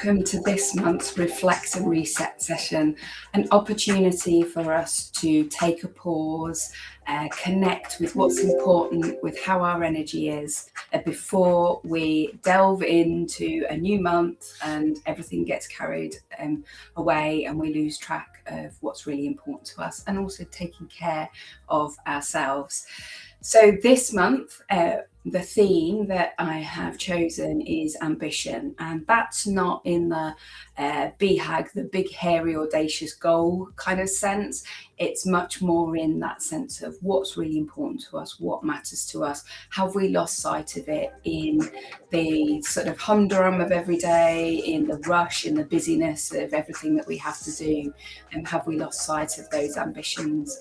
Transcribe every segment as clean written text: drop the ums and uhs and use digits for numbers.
welcome to this month's Reflect and Reset session, an opportunity for us to take a pause, connect with what's important, with how our energy is, before we delve into a new month and everything gets carried away and we lose track of what's really important to us, and also taking care of ourselves. So this month, the theme that I have chosen is ambition, and that's not in the BHAG, the big, hairy, audacious goal kind of sense. It's much more in that sense of what's really important to us, what matters to us. Have we lost sight of it in the sort of humdrum of every day, in the rush, in the busyness of everything that we have to do? And have we lost sight of those ambitions?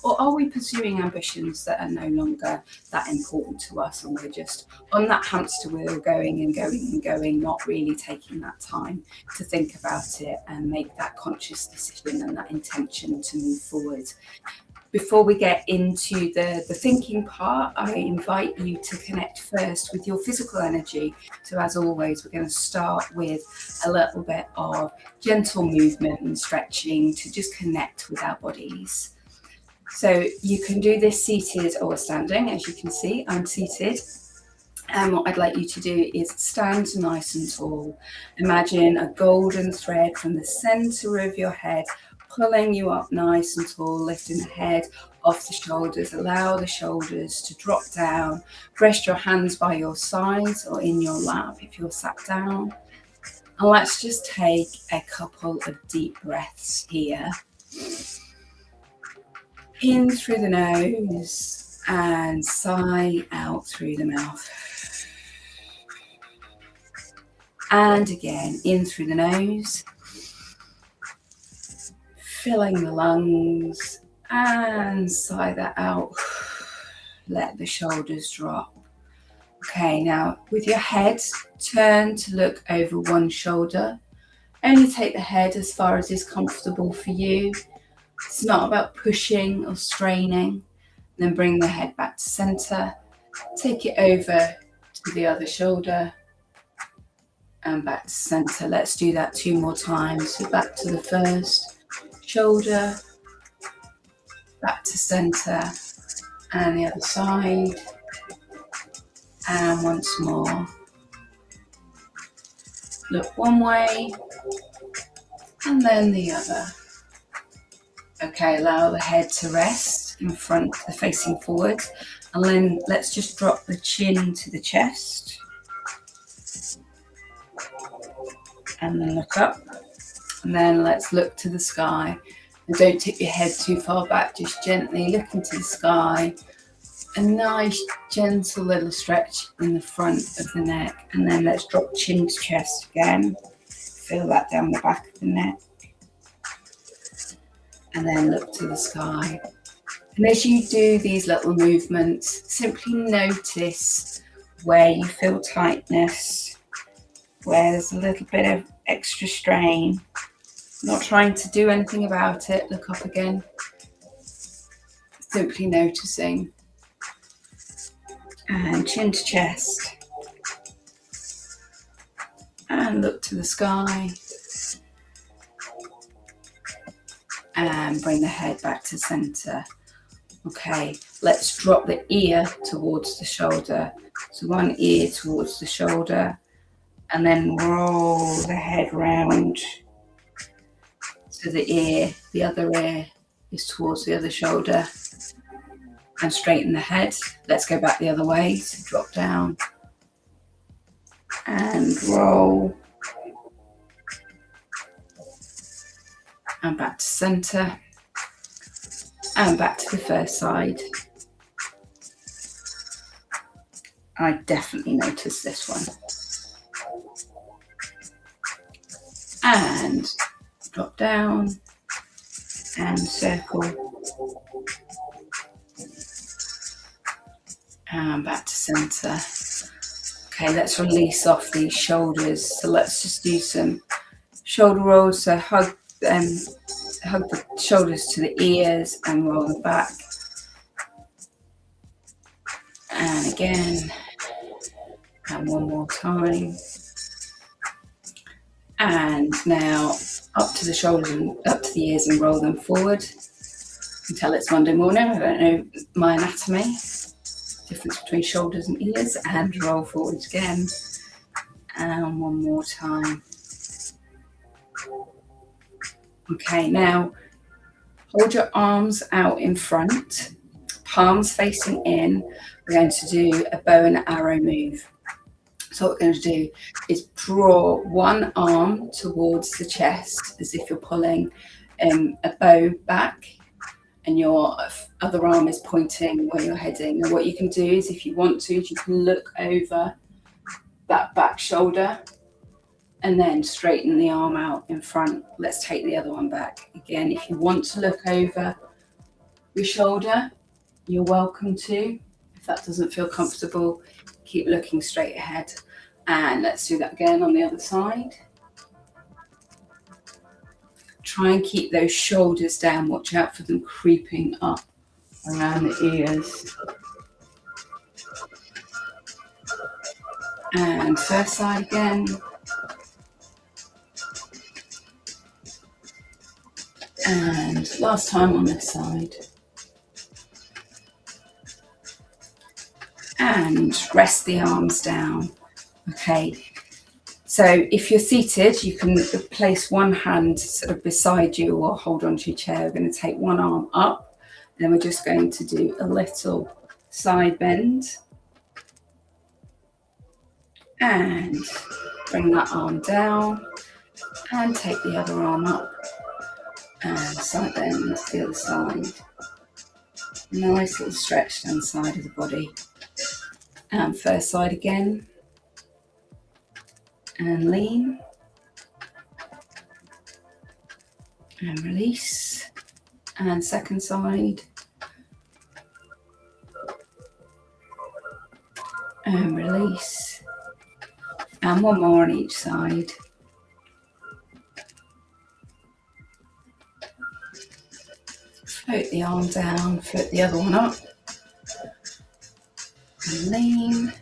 Or are we pursuing ambitions that are no longer that important to us, and we're just on that hamster wheel going and going and going, not really taking that time to think about it and make that conscious decision and that intention to move forward. Before we get into the thinking part, I invite you to connect first with your physical energy. So as always, we're going to start with a little bit of gentle movement and stretching to just connect with our bodies. So you can do this seated or standing. As you can see, I'm seated. And what I'd like you to do is stand nice and tall. Imagine a golden thread from the center of your head, pulling you up nice and tall, lifting the head off the shoulders. Allow the shoulders to drop down. Rest your hands by your sides or in your lap if you're sat down. And let's just take a couple of deep breaths here. In through the nose and sigh out through the mouth. And again, in through the nose, filling the lungs, and sigh that out. Let the shoulders drop. Okay, now with your head, turn to look over one shoulder. Only take the head as far as is comfortable for you. It's not about pushing or straining. Then bring the head back to center. Take it over to the other shoulder and back to center. Let's do that 2 more times. So back to the first shoulder, back to center, and the other side. And once more. Look one way and then the other. Okay, allow the head to rest in front, facing forward. And then let's just drop the chin to the chest. And then look up. And then let's look to the sky. And don't tip your head too far back, just gently look into the sky. A nice, gentle little stretch in the front of the neck. And then let's drop chin to chest again. Feel that down the back of the neck. And then look to the sky. And as you do these little movements, simply notice where you feel tightness, where there's a little bit of extra strain. Not trying to do anything about it. Look up again. Simply noticing. And chin to chest. And look to the sky. And bring the head back to center. Okay, let's drop the ear towards the shoulder. So one ear towards the shoulder. And then roll the head round to the ear. The other ear is towards the other shoulder. And straighten the head. Let's go back the other way. So drop down. And roll. And back to center. And back to the first side. I definitely noticed this one. And drop down and circle and back to center. Okay, let's release off these shoulders. So let's just do some shoulder rolls. So hug the shoulders to the ears and roll them back. And again, and one more time. And now up to the shoulders and up to the ears and roll them forward until it's Monday morning. I don't know my anatomy, difference between shoulders and ears, and roll forward again. And one more time. Okay, now hold your arms out in front, palms facing in. We're going to do a bow and arrow move. So what we're going to do is draw one arm towards the chest as if you're pulling a bow back, and your other arm is pointing where you're heading. And what you can do is, if you want to, you can look over that back shoulder and then straighten the arm out in front. Let's take the other one back. Again, if you want to look over your shoulder, you're welcome to. If that doesn't feel comfortable, keep looking straight ahead. And let's do that again on the other side. Try and keep those shoulders down. Watch out for them creeping up around the ears. And first side again. And last time on this side. And rest the arms down. Okay, so if you're seated, you can place one hand sort of beside you or hold onto your chair. We're going to take one arm up, and then we're just going to do a little side bend. And bring that arm down and take the other arm up and side bend to the other side. Nice little stretch down the side of the body. And first side again. And lean. And release. And second side. And release. And one more on each side. Float the arm down, float the other one up. And lean.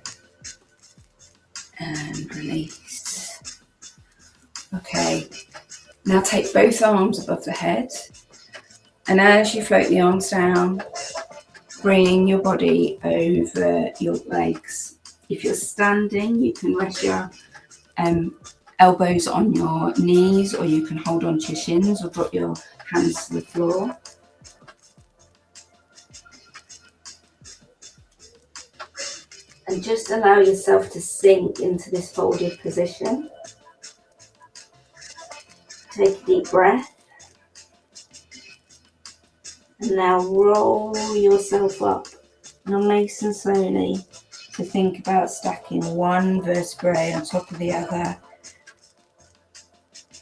And release. Okay, now take both arms above the head. And as you float the arms down, bring your body over your legs. If you're standing, you can rest your elbows on your knees, or you can hold onto your shins or drop your hands to the floor. And just allow yourself to sink into this folded position. Take a deep breath. And now roll yourself up, nice and slowly, to think about stacking one vertebrae on top of the other.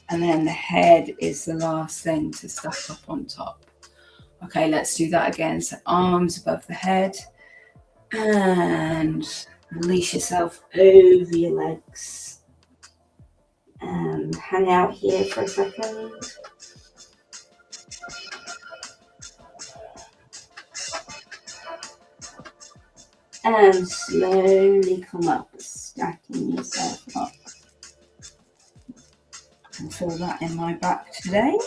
And then the head is the last thing to stack up on top. Okay, let's do that again. So arms above the head. And release yourself over your legs. And hang out here for a second. And slowly come up, stacking yourself up. I can feel that in my back today.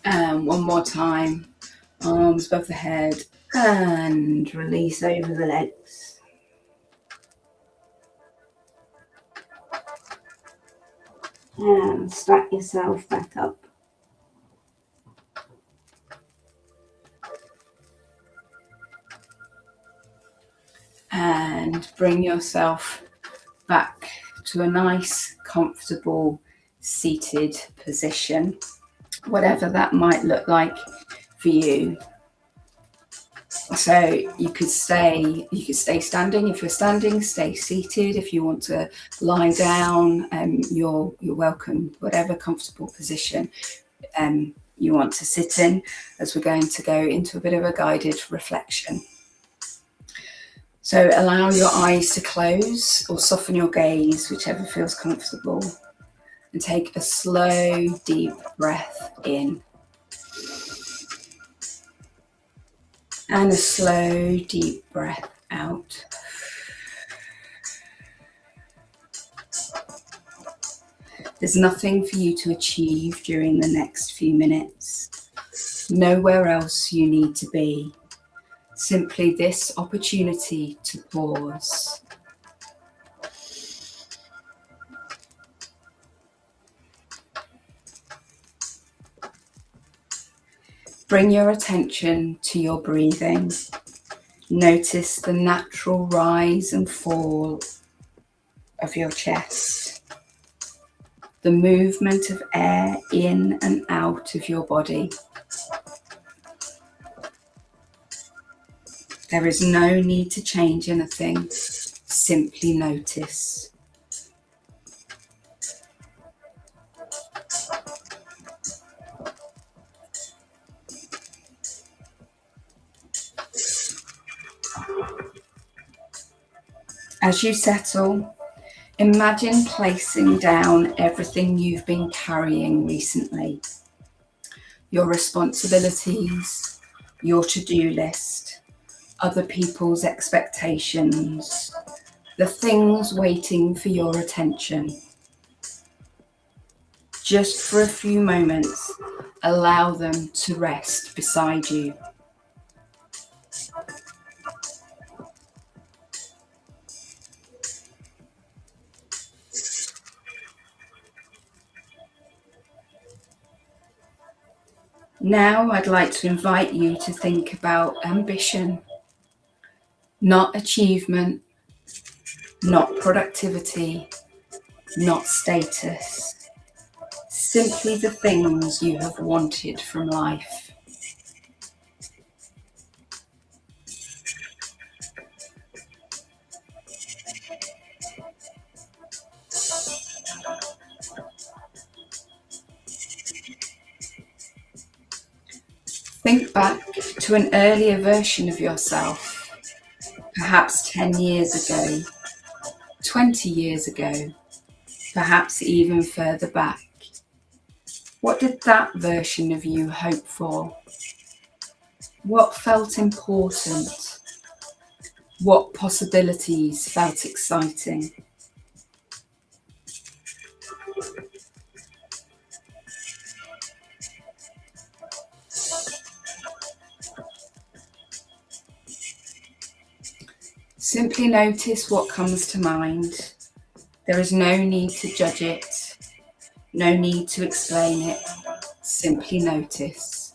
And one more time. Arms above the head and release over the legs. And stack yourself back up. And bring yourself back to a nice, comfortable, seated position, whatever that might look like for you. So you could stay standing. If you're standing, stay seated. If you want to lie down, you're welcome, whatever comfortable position you want to sit in, as we're going to go into a bit of a guided reflection. So allow your eyes to close or soften your gaze, whichever feels comfortable, and take a slow, deep breath in. And a slow, deep breath out. There's nothing for you to achieve during the next few minutes. Nowhere else you need to be. Simply this opportunity to pause. Bring your attention to your breathing. Notice the natural rise and fall of your chest, the movement of air in and out of your body. There is no need to change anything, simply notice. As you settle, imagine placing down everything you've been carrying recently. Your responsibilities, your to-do list, other people's expectations, the things waiting for your attention. Just for a few moments, allow them to rest beside you. Now I'd like to invite you to think about ambition, not achievement, not productivity, not status, simply the things you have wanted from life. Think back to an earlier version of yourself, perhaps 10 years ago, 20 years ago, perhaps even further back. What did that version of you hope for? What felt important? What possibilities felt exciting? Simply notice what comes to mind. There is no need to judge it, no need to explain it. Simply notice.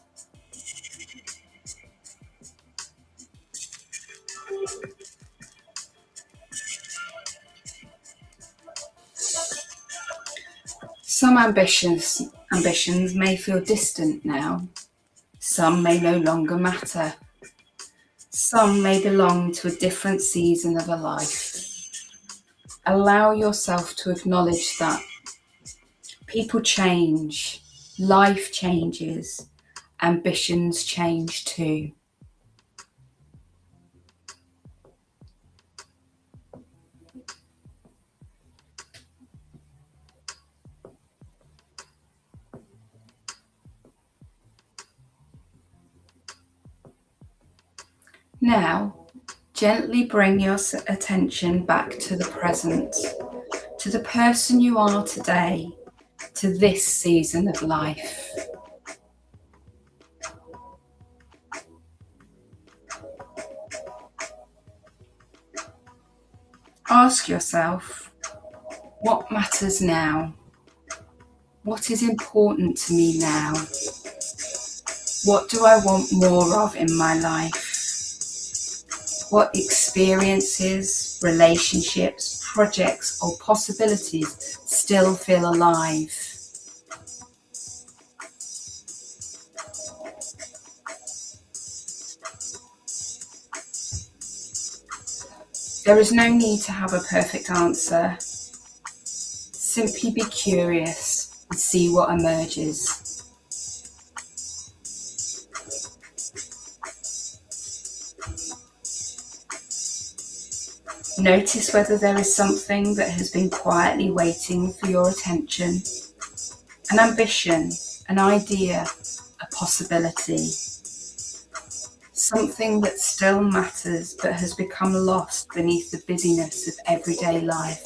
Some ambitions may feel distant now. Some may no longer matter. Some may belong to a different season of a life. Allow yourself to acknowledge that. People change, life changes, ambitions change too. Now, gently bring your attention back to the present, to the person you are today, to this season of life. Ask yourself, what matters now? What is important to me now? What do I want more of in my life? What experiences, relationships, projects, or possibilities still feel alive? There is no need to have a perfect answer. Simply be curious and see what emerges. Notice whether there is something that has been quietly waiting for your attention. An ambition, an idea, a possibility. Something that still matters but has become lost beneath the busyness of everyday life.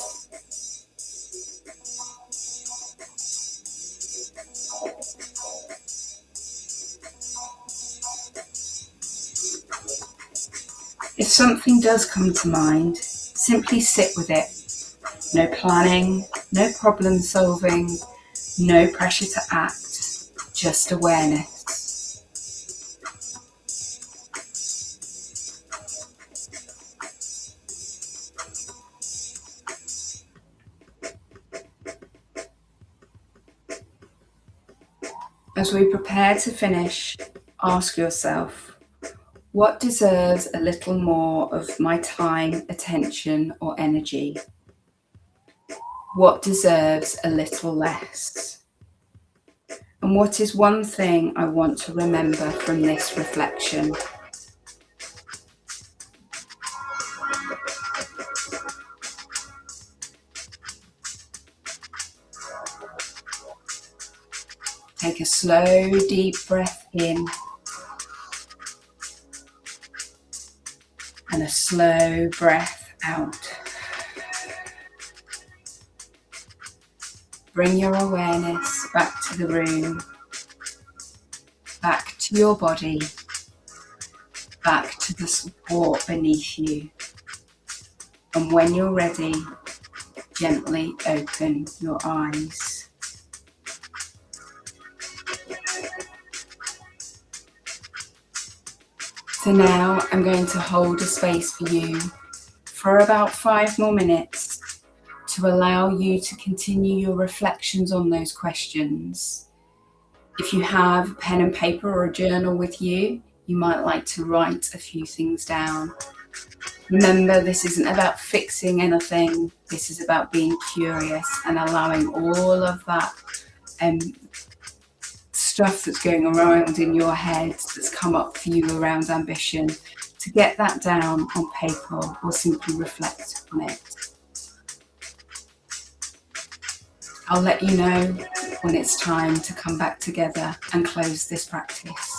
If something does come to mind, simply sit with it. No planning, no problem solving, no pressure to act, just awareness. As we prepare to finish, ask yourself, what deserves a little more of my time, attention, or energy? What deserves a little less? And what is one thing I want to remember from this reflection? Take a slow, deep breath in and a slow breath out. Bring your awareness back to the room, back to your body, back to the support beneath you. And when you're ready, gently open your eyes. So now I'm going to hold a space for you for about 5 more minutes to allow you to continue your reflections on those questions. If you have a pen and paper or a journal with you, you might like to write a few things down. Remember, this isn't about fixing anything. This is about being curious and allowing all of that stuff that's going around in your head that's come up for you around ambition, to get that down on paper or simply reflect on it. I'll let you know when it's time to come back together and close this practice.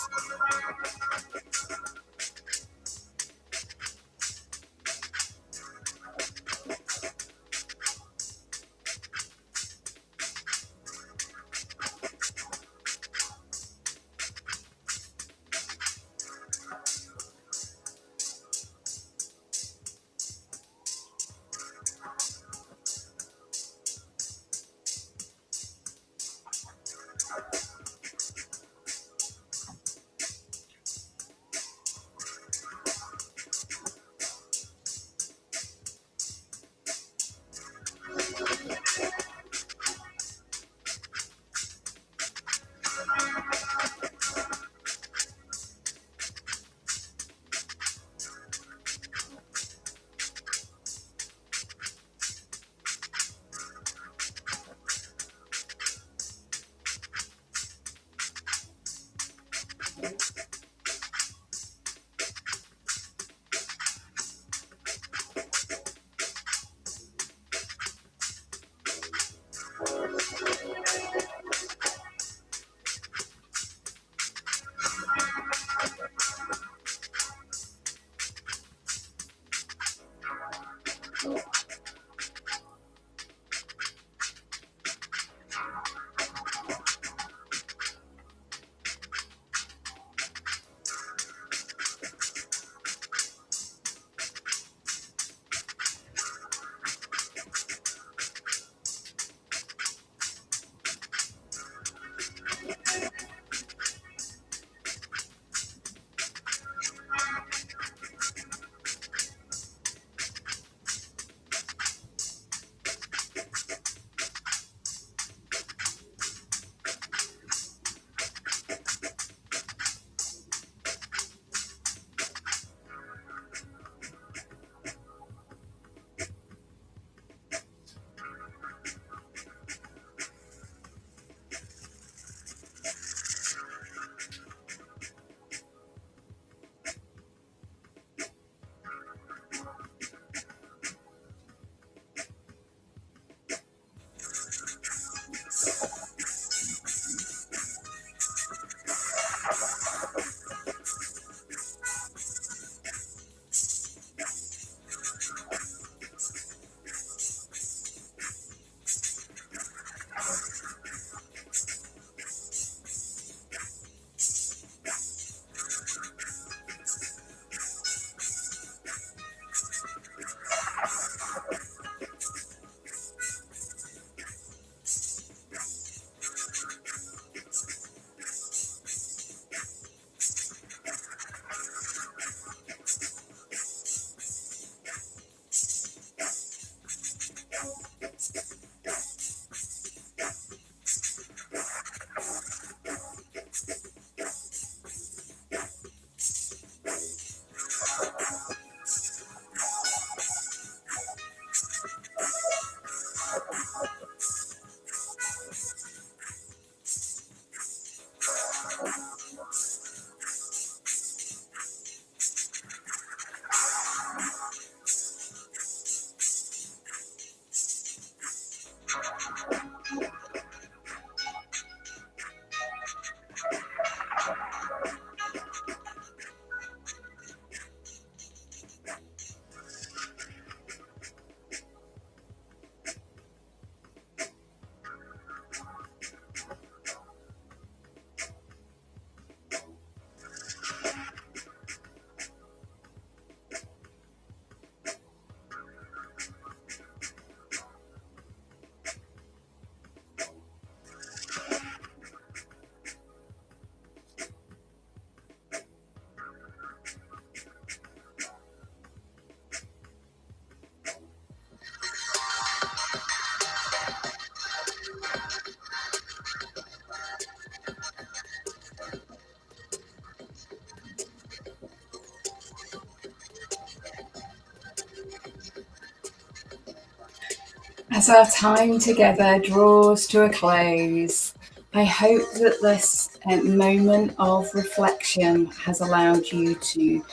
As our time together draws to a close, I hope that this moment of reflection has allowed you to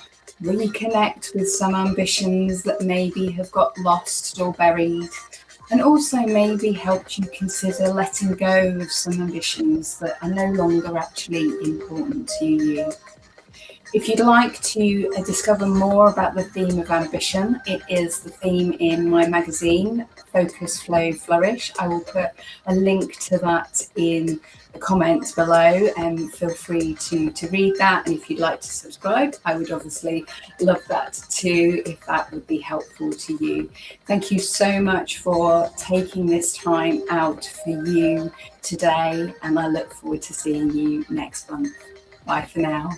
reconnect with some ambitions that maybe have got lost or buried, and also maybe helped you consider letting go of some ambitions that are no longer actually important to you. If you'd like to discover more about the theme of ambition, it is the theme in my magazine, Focus, Flow, Flourish. I will put a link to that in the comments below, and feel free to read that. And if you'd like to subscribe, I would obviously love that too, if that would be helpful to you. Thank you so much for taking this time out for you today, and I look forward to seeing you next month. Bye for now.